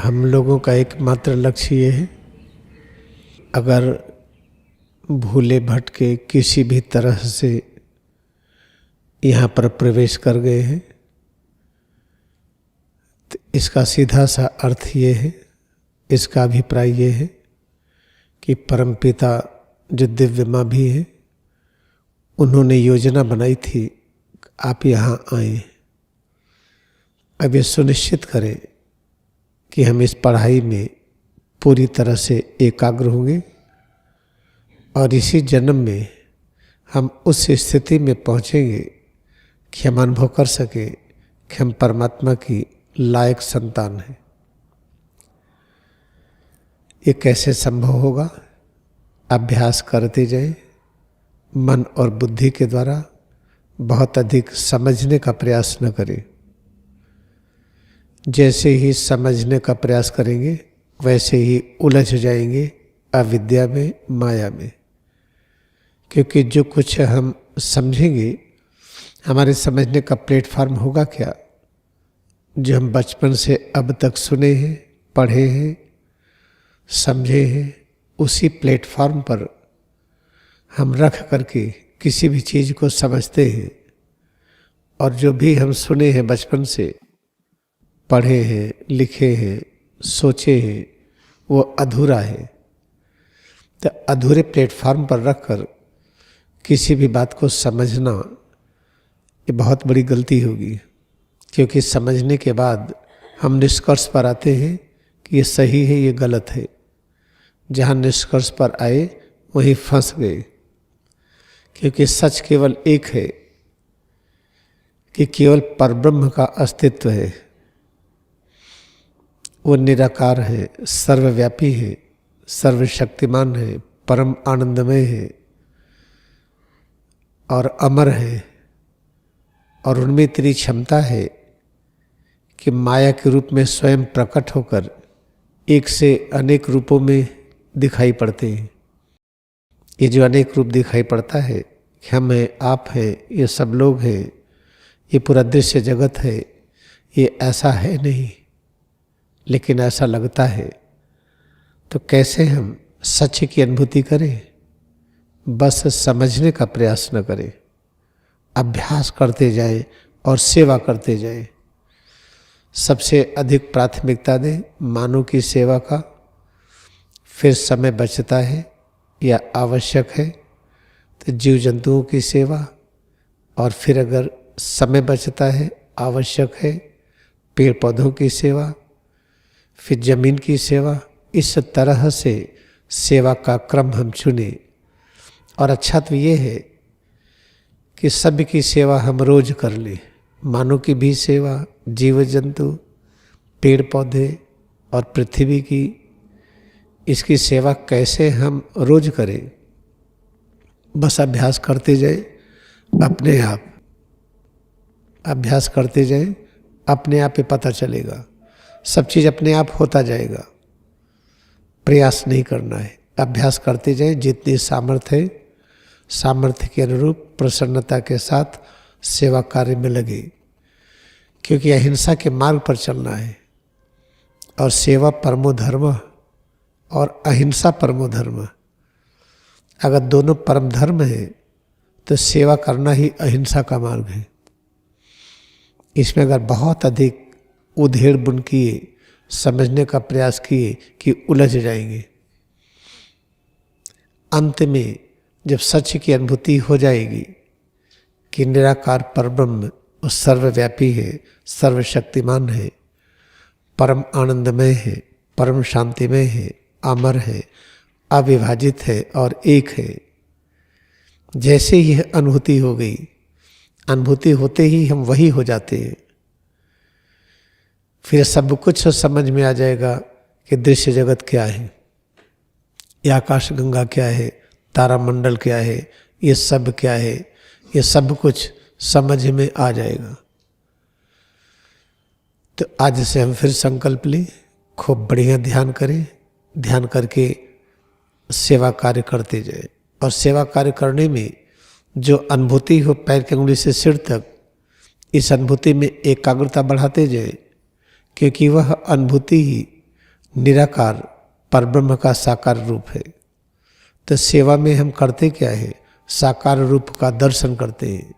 हम लोगों का एकमात्र लक्ष्य ये है, अगर भूले भटके किसी भी तरह से यहाँ पर प्रवेश कर गए हैं तो इसका सीधा सा अर्थ ये है, इसका अभिप्राय ये है कि परमपिता जो दिव्य माँ भी है, उन्होंने योजना बनाई थी आप यहाँ आए। अब ये सुनिश्चित करें कि हम इस पढ़ाई में पूरी तरह से एकाग्र होंगे और इसी जन्म में हम उस स्थिति में पहुँचेंगे कि हम अनुभव कर सकें कि हम परमात्मा की लायक संतान हैं। ये कैसे संभव होगा? अभ्यास करते जाएं, मन और बुद्धि के द्वारा। बहुत अधिक समझने का प्रयास न करें। जैसे ही समझने का प्रयास करेंगे वैसे ही उलझ जाएंगे अविद्या में, माया में। क्योंकि जो कुछ हम समझेंगे, हमारे समझने का प्लेटफॉर्म होगा क्या? जो हम बचपन से अब तक सुने हैं, पढ़े हैं, समझे हैं, उसी प्लेटफॉर्म पर हम रख करके किसी भी चीज़ को समझते हैं। और जो भी हम सुने हैं, बचपन से पढ़े हैं, लिखे हैं, सोचे हैं, वो अधूरा है। तो अधूरे प्लेटफॉर्म पर रखकर किसी भी बात को समझना ये बहुत बड़ी गलती होगी। क्योंकि समझने के बाद हम निष्कर्ष पर आते हैं कि ये सही है, ये गलत है। जहाँ निष्कर्ष पर आए वहीं फंस गए। क्योंकि सच केवल एक है कि केवल परब्रह्म का अस्तित्व है। वो निराकार है, सर्वव्यापी है, सर्वशक्तिमान है, परम आनंदमय है और अमर है। और उनमें इतनी क्षमता है कि माया के रूप में स्वयं प्रकट होकर एक से अनेक रूपों में दिखाई पड़ते हैं। ये जो अनेक रूप दिखाई पड़ता है, हम हैं, आप हैं, ये सब लोग हैं, ये पूरा दृश्य जगत है, ये ऐसा है नहीं, लेकिन ऐसा लगता है। तो कैसे हम सच की अनुभूति करें? बस समझने का प्रयास न करें, अभ्यास करते जाएं और सेवा करते जाएं। सबसे अधिक प्राथमिकता दें मानव की सेवा का। फिर समय बचता है या आवश्यक है तो जीव जंतुओं की सेवा, और फिर अगर समय बचता है, आवश्यक है, पेड़ पौधों की सेवा, फिर जमीन की सेवा। इस तरह से सेवा का क्रम हम चुने। और अच्छा तो ये है कि सभी की सेवा हम रोज कर लें। मानव की भी सेवा, जीव जंतु, पेड़ पौधे और पृथ्वी की, इसकी सेवा कैसे हम रोज करें? बस अभ्यास करते जाएं, अपने आप अभ्यास करते जाएं, अपने आप ही पता चलेगा। सब चीज़ अपने आप होता जाएगा। प्रयास नहीं करना है, अभ्यास करते जाएं। जितनी सामर्थ्य है, सामर्थ्य के अनुरूप प्रसन्नता के साथ सेवा कार्य में लगे। क्योंकि अहिंसा के मार्ग पर चलना है और सेवा परमो धर्म और अहिंसा परमो धर्म। अगर दोनों परम धर्म है तो सेवा करना ही अहिंसा का मार्ग है। इसमें अगर बहुत अधिक उधेड़ बुन किए, समझने का प्रयास किए कि उलझ जाएंगे। अंत में जब सच की अनुभूति हो जाएगी कि निराकार परब्रह्म वो सर्वव्यापी है, सर्वशक्तिमान है, परम आनंदमय है, परम शांतिमय है, अमर है, अविभाजित है और एक है। जैसे ही अनुभूति हो गई, अनुभूति होते ही हम वही हो जाते हैं। फिर सब कुछ समझ में आ जाएगा कि दृश्य जगत क्या है, ये आकाश गंगा क्या है, तारामंडल क्या है, ये सब क्या है, ये सब कुछ समझ में आ जाएगा। तो आज से हम फिर संकल्प लें, खूब बढ़िया ध्यान करें। ध्यान करके सेवा कार्य करते जाए। और सेवा कार्य करने में जो अनुभूति हो पैर की उंगली से सिर तक, इस अनुभूति में एकाग्रता बढ़ाते जाए। क्योंकि वह अनुभूति ही निराकार परब्रह्म का साकार रूप है। तो सेवा में हम करते क्या है? साकार रूप का दर्शन करते हैं,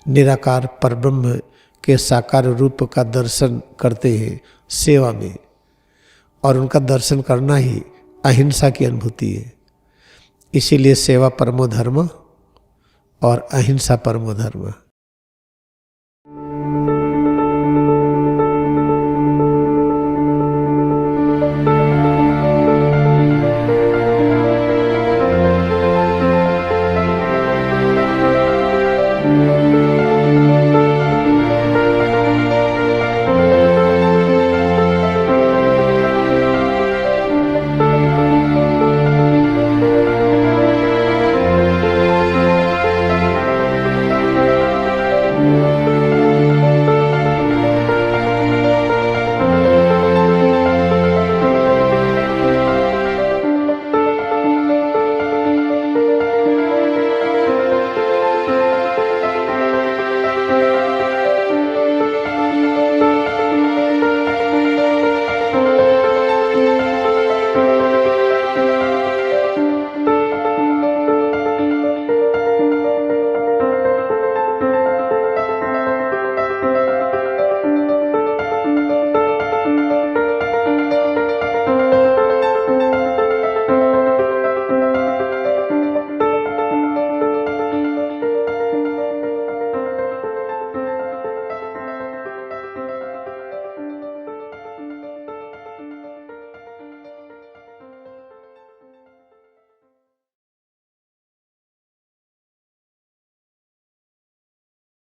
निराकार परब्रह्म के साकार रूप का दर्शन करते हैं सेवा में। और उनका दर्शन करना ही अहिंसा की अनुभूति है। इसीलिए सेवा परमो धर्म और अहिंसा परमो धर्म।